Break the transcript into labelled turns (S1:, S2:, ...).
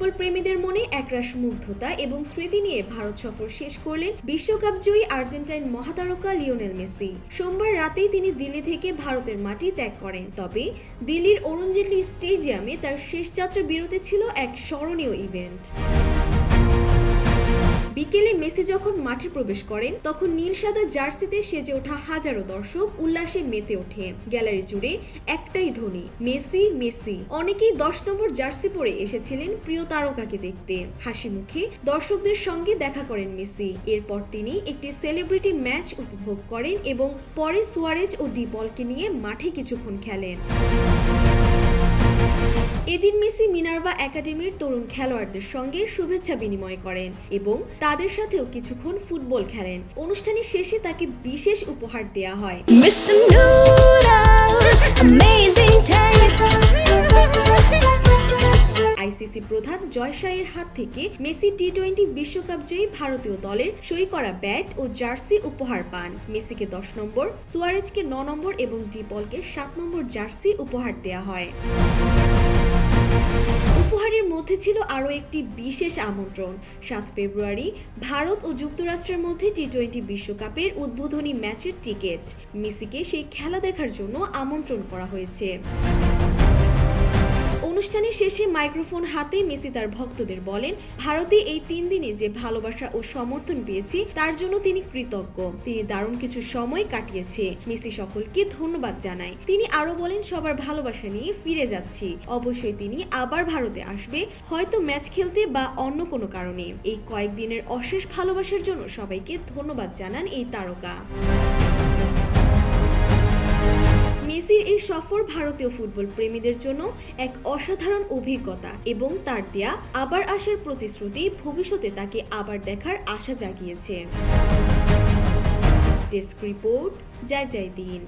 S1: Football প্রেমীদের মনে একরাশ মুগ্ধতা এবং স্মৃতি নিয়ে ভারত সফর শেষ করলেন বিশ্বকাপ জয়ী আর্জেন্টাইন মহাতারকা লিওনেল মেসি। সোমবার রাতেই তিনি দিল্লি থেকে ভারতের মাটি ত্যাগ করেন। তবে দিল্লির অরুণ জেটলি স্টেডিয়ামে তার শেষ যাত্রা বিরতি ছিল এক স্মরণীয় ইভেন্ট। বিকেলে মেসি যখন মাঠে প্রবেশ করেন তখন নীল সাদা জার্সিতে সেজে ওঠা হাজারো দর্শক উল্লাসে মেতে ওঠে। গ্যালারি জুড়ে একটাই ধ্বনি, মেসি মেসি। অনেকেই 10 নম্বর জার্সি পরে এসেছিলেন প্রিয় তারকাকে দেখতে। হাসি মুখে দর্শকদের সঙ্গে দেখা করেন মেসি। এরপর তিনি একটি সেলিব্রিটি ম্যাচ উপভোগ করেন এবং পরে সুয়ারেজ ও ডি পলকে নিয়ে মাঠে কিছুক্ষণ খেলেন। এদিন মেসি মিনার্ভা একাডেমির তরুণ খেলোয়াড়দের সঙ্গে শুভেচ্ছা বিনিময় করেন এবং তাদের সাথেও কিছুক্ষণ ফুটবল খেলেন। অনুষ্ঠানের শেষে তাকে বিশেষ উপহার দেয়া হয়। আইসিসি প্রধান জয় শাহের হাত থেকে মেসি টি-20 বিশ্বকাপ জয়ী ভারতীয় দলের সই করা ব্যাট ও জার্সি উপহার পান। মেসিকে 10 নম্বর, সুয়ারেজকে 9 নম্বর এবং ডি পলকে 7 নম্বর জার্সি উপহার দেয়া হয়। উপহারের মধ্যে ছিল আরও একটি বিশেষ আমন্ত্রণ। 7 ফেব্রুয়ারি ভারত ও যুক্তরাষ্ট্রের মধ্যে টি-20 বিশ্বকাপের উদ্বোধনী ম্যাচের টিকিট। মেসিকে সেই খেলা দেখার জন্য আমন্ত্রণ করা হয়েছে। অনুষ্ঠানের শেষে মাইক্রোফোন হাতে মেসি তার ভক্তদের বলেন, ভারতে এই 3 দিনে যে ভালোবাসা ও সমর্থন পেয়েছি তার জন্য তিনি কৃতজ্ঞ। তিনি দারুণ কিছু সময় কাটিয়েছে। মেসি সকলকে ধন্যবাদ জানায়। তিনি আরো বলেন, সবার ভালোবাসা নিয়ে ফিরে যাচ্ছি। অবশ্যই তিনি আবার ভারতে আসবে, হয়তো ম্যাচ খেলতে বা অন্য কোনো কারণে। এই কয়েকদিনের অশেষ ভালোবাসার জন্য সবাইকে ধন্যবাদ জানান এই তারকা। মেসির এই সফর ভারতীয় ফুটবল প্রেমীদের জন্য এক অসাধারণ অভিজ্ঞতা এবং তার দেয়া আবার আসার প্রতিশ্রুতি ভবিষ্যতে তাকে আবার দেখার আশা জাগিয়েছে। ডেস্ক রিপোর্ট, জয় জয় দিন।